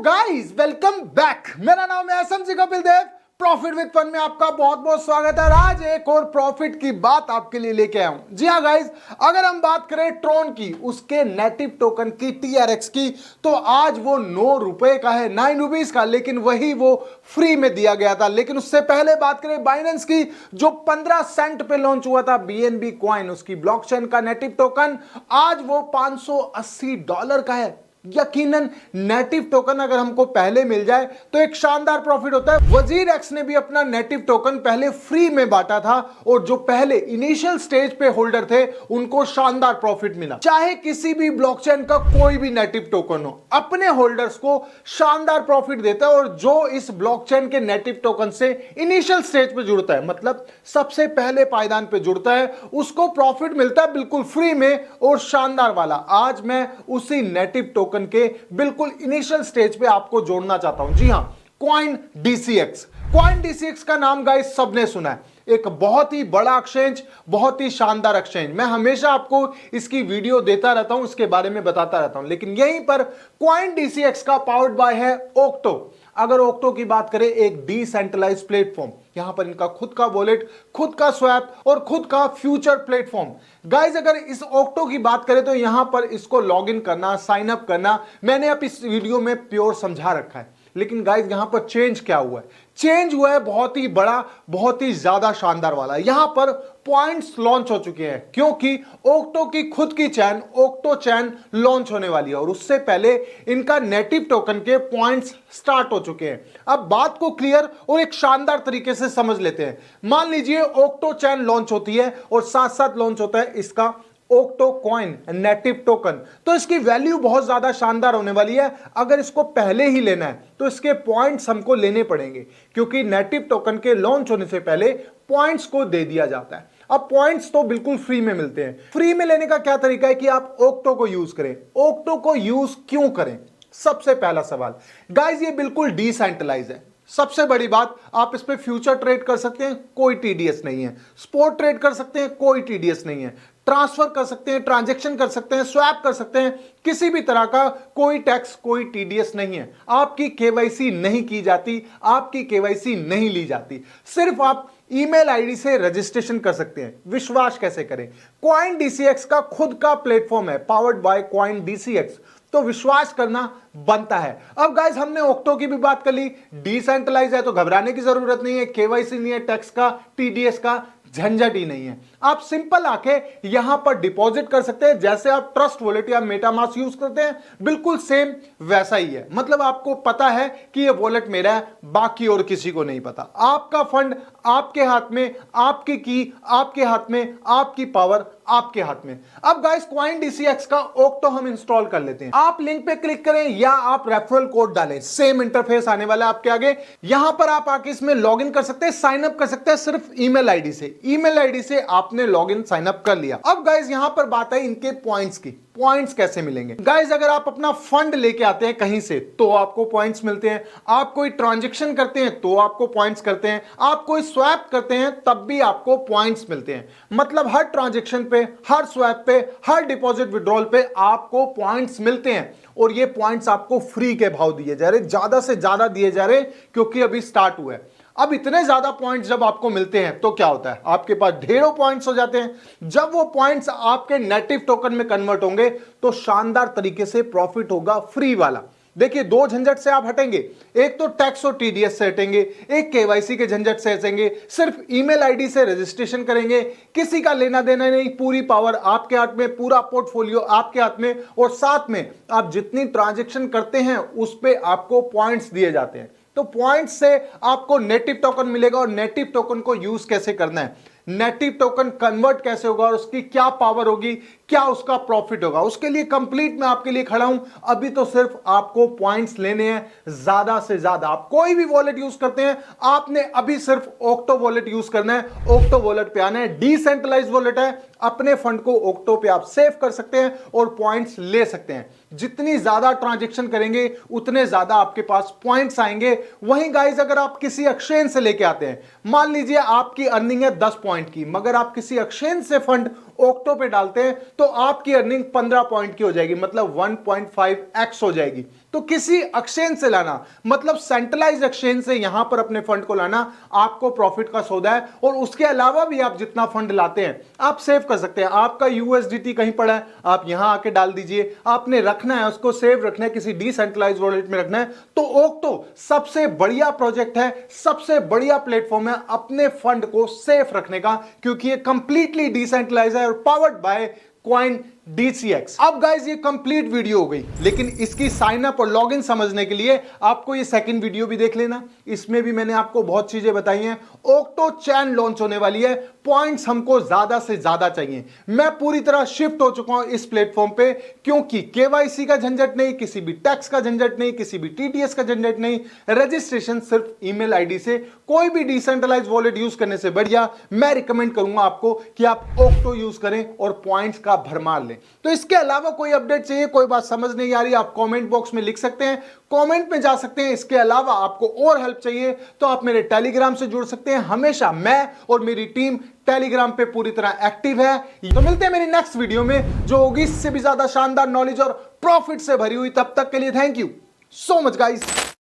Guys welcome back. मेरा नाम है SMC Kapil Dev. Profit with fun में आपका बहुत बहुत स्वागत है। आज एक और प्रॉफिट की बात आपके लिए लेके आया हूं। जी हां गाइस, अगर हम बात करें ट्रोन की, उसके नेटिव टोकन की, TRX की, तो आज वो 9 रुपए का है, 9 रुपीज का, लेकिन वही वो फ्री में दिया गया था। लेकिन उससे पहले बात करें बाइनेंस की, जो 15 सेंट पे लॉन्च हुआ था BNB कॉइन, उसकी ब्लॉकचेन का नेटिव टोकन, आज वो $580 का है। यकीनन नेटिव टोकन अगर हमको पहले मिल जाए तो एक शानदार प्रॉफिट होता है। वजीर एक्स ने भी अपना नेटिव टोकन पहले फ्री में बांटा था और जो पहले इनिशियल स्टेज पे होल्डर थे उनको शानदार प्रॉफिट मिला। चाहे किसी भी ब्लॉकचेन का कोई भी नेटिव टोकन हो, अपने होल्डर्स को शानदार प्रॉफिट देता है। और जो इस ब्लॉकचेन के नेटिव टोकन से इनिशियल स्टेज पे जुड़ता है, मतलब सबसे पहले पायदान पे जुड़ता है, उसको प्रॉफिट मिलता है बिल्कुल फ्री में और शानदार वाला। आज मैं उसी नेटिव टोकन के बिल्कुल इनिशियल स्टेज पे आपको जोड़ना चाहता हूं। जी हां, कॉइन DCX। कॉइन DCX का नाम गाइस सबने सुना है। एक बहुत ही बड़ा एक्सचेंज, बहुत ही शानदार एक्सचेंज। मैं हमेशा आपको इसकी वीडियो देता रहता हूं, इसके बारे में बताता रहता हूं। लेकिन यहीं पर कॉइन DCX का पावर्ड बाय है ओक्टो। अगर ओक्टो की बात करें, एक डिसेंट्रलाइज्ड प्लेटफॉर्म, यहां पर इनका खुद का वॉलेट, खुद का स्वैप और खुद का फ्यूचर प्लेटफॉर्म। गाइस, अगर इस ओक्टो की बात करें तो यहां पर इसको लॉगिन करना, साइन अप करना, मैंने अब इस वीडियो में प्योर समझा रखा है। लेकिन गाइस, यहां पर चेंज क्या हुआ है? चेंज हुआ है बहुत ही बड़ा, बहुत ही ज्यादा शानदार वाला। यहां पर पॉइंट्स लॉन्च हो चुके हैं क्योंकि ओक्टो की खुद की चैन, ओक्टो चैन लॉन्च होने वाली है और उससे पहले इनका नेटिव टोकन के पॉइंट्स स्टार्ट हो चुके हैं। अब बात को क्लियर और एक शानदार तरीके से समझ लेते हैं। मान लीजिए ओक्टो चैन लॉन्च होती है और साथ साथ लॉन्च होता है इसका ओक्टो कॉइन नेटिव टोकन, तो इसकी वैल्यू बहुत ज्यादा शानदार होने वाली है। अगर इसको पहले ही लेना है तो इसके पॉइंट्स हमको लेने पड़ेंगे क्योंकि नेटिव टोकन के लॉन्च होने से पहले पॉइंट्स को दे दिया जाता है। अब पॉइंट्स तो बिल्कुल फ्री में मिलते हैं। फ्री में लेने का क्या तरीका है कि आप ओक्टो को यूज करें। ओक्टो को यूज क्यों करें? सबसे पहला सवाल गाइस, ये बिल्कुल डिसेंट्रलाइज है। सबसे बड़ी बात, आप इस पे फ्यूचर ट्रेड कर सकते हैं, कोई TDS नहीं है। स्पॉट ट्रेड कर सकते हैं, कोई TDS नहीं है। ट्रांसफर कर सकते हैं, ट्रांजैक्शन कर सकते हैं, स्वैप कर सकते हैं, किसी भी तरह का कोई टैक्स, कोई TDS नहीं है। आपकी KYC नहीं की जाती, आपकी KYC नहीं ली जाती। सिर्फ आप ईमेल आईडी से रजिस्ट्रेशन कर सकते हैं। विश्वास कैसे करें? कॉइन DCX का खुद का प्लेटफॉर्म है, पावर्ड बाय कॉइन DCX, तो विश्वास करना बनता है। अब गाइस, हमने ओक्टो की भी बात कर ली, डिसेंट्रलाइज है तो घबराने की जरूरत नहीं है। KYC नहीं है, टैक्स का, TDS का झंझट ही नहीं है। आप सिंपल आके यहां पर डिपॉजिट कर सकते हैं, जैसे आप ट्रस्ट वॉलेट या मेटामास्क यूज करते हैं, बिल्कुल सेम वैसा ही है। मतलब आपको पता है कि ये वॉलेट मेरा है, बाकी और किसी को नहीं पता। आपका फंड आपके हाथ में, आपकी की आपके हाथ में, आपकी पावर आपके हाथ में। अब गाइस, कॉइन DCX का ओक्टो हम इंस्टॉल कर लेते हैं। आप लिंक पे क्लिक करें या आप रेफरल कोड डालें, सेम इंटरफेस आने वाला है आपके आगे। यहां पर आप आके इसमें लॉगिन कर सकते हैं, साइन अप कर सकते हैं सिर्फ ईमेल आईडी से। ईमेल आईडी से आपने लॉगिन साइन अप कर लिया। अब गाइस, यहां पर बात है इनके पॉइंट्स की। पॉइंट्स कैसे मिलेंगे? गाइस, अगर आप अपना फंड लेके आते हैं कहीं से तो आपको पॉइंट्स मिलते हैं। आप कोई ट्रांजैक्शन करते हैं तो आपको पॉइंट्स करते हैं। आप कोई स्वैप करते हैं तब भी आपको पॉइंट्स मिलते हैं। मतलब हर ट्रांजैक्शन पे, हर स्वैप पे, हर डिपॉजिट विड्रॉल पे आपको पॉइंट्स मिलते हैं और ये पॉइंट्स आपको फ्री के भाव दिए जा रहे, ज्यादा से ज्यादा दिए जा रहे, क्योंकि अभी स्टार्ट हुआ है। अब इतने ज्यादा पॉइंट्स जब आपको मिलते हैं तो क्या होता है? आपके पास ढेरों पॉइंट्स हो जाते हैं। जब वो पॉइंट्स आपके नेटिव टोकन में कन्वर्ट होंगे तो शानदार तरीके से प्रॉफिट होगा फ्री वाला। देखिए, दो झंझट से आप हटेंगे। एक तो टैक्स और TDS से हटेंगे, एक KYC के झंझट से हटेंगे, सिर्फ ईमेल आईडी से रजिस्ट्रेशन करेंगे, किसी का लेना देना नहीं, पूरी पावर आपके हाथ में, पूरा पोर्टफोलियो आपके हाथ में, और साथ में आप जितनी ट्रांजैक्शन करते हैं उस पर आपको पॉइंट्स दिए जाते हैं। तो पॉइंट्स से आपको नेटिव टोकन मिलेगा और नेटिव टोकन को यूज कैसे करना है, नेटिव टोकन कन्वर्ट कैसे होगा और उसकी क्या पावर होगी, क्या उसका प्रॉफिट होगा, उसके लिए कंप्लीट मैं आपके लिए खड़ा हूं। अभी तो सिर्फ आपको पॉइंट्स लेने हैं, ज्यादा से ज्यादा। आप कोई भी वॉलेट यूज करते हैं, आपने अभी सिर्फ ओक्टो वॉलेट यूज करना है। ओक्टो वॉलेट पे आना है, डिसेंट्रलाइज वॉलेट है। अपने फंड को ओक्टो पे आप सेव कर सकते हैं और पॉइंट्स ले सकते हैं। जितनी ज्यादा ट्रांजैक्शन करेंगे उतने ज्यादा आपके पास पॉइंट्स आएंगे। वहीं गाइस, अगर आप किसी एक्सचेंज से लेके आते हैं, मान लीजिए आपकी अर्निंग है 10 पॉइंट की, मगर आप किसी एक्सचेंज से फंड ओक्टो पे डालते हैं तो आपकी अर्निंग 15 पॉइंट की हो जाएगी, मतलब 1.5x हो जाएगी। तो किसी एक्सचेंज से लाना, मतलब सेंट्रलाइज एक्सचेंज से यहां पर अपने फंड को लाना आपको प्रॉफिट का सौदा है। और उसके अलावा भी आप जितना फंड लाते हैं आप सेव कर सकते हैं। आपका यूएसडीटी कहीं पड़ा है, आप यहां आके डाल दीजिए। आपने रखना है, उसको सेव रखना है, किसी डिसेंट्रलाइज वॉलेट में रखना है, तो ओक्टो सबसे बढ़िया प्रोजेक्ट है, सबसे बढ़िया प्लेटफॉर्म है अपने फंड को सेफ रखने का, क्योंकि ये कंप्लीटली डिसेंट्रलाइज है और पावर्ड बाय कॉइन DCX। अब गाइस ये कंप्लीट वीडियो हो गई, लेकिन इसकी साइन अप और लॉगिन समझने के लिए आपको ये सेकंड वीडियो भी देख लेना। इसमें भी मैंने आपको बहुत चीजें बताई हैं। ओक्टो चैन लॉन्च होने वाली है, पॉइंट्स हमको ज्यादा से ज्यादा चाहिए। मैं पूरी तरह शिफ्ट हो चुका हूं इस प्लेटफॉर्म पे, क्योंकि KYC का झंझट नहीं, किसी भी टैक्स का झंझट नहीं, किसी भी TDS का झंझट नहीं, रजिस्ट्रेशन सिर्फ ईमेल आईडी से। कोई भी डिसेंट्रलाइज वॉलेट यूज करने से बढ़िया मैं रिकमेंड करूंगा आपको कि आप ओक्टो यूज करें और पॉइंट्स का भरमार लें। तो इसके अलावा कोई अपडेट चाहिए, कोई बात समझ नहीं आ रही, आप कमेंट बॉक्स में लिख सकते हैं, कमेंट में जा सकते हैं। इसके अलावा आपको और हेल्प चाहिए तो आप मेरे टेलीग्राम से जुड़ सकते हैं। हमेशा मैं और मेरी टीम टेलीग्राम पे पूरी तरह एक्टिव है। तो मिलते हैं मेरी नेक्स्ट वीडियो में, जो होगी इससे भी ज्यादा शानदार नॉलेज और प्रॉफिट से भरी हुई। तब तक के लिए thank you so much guys.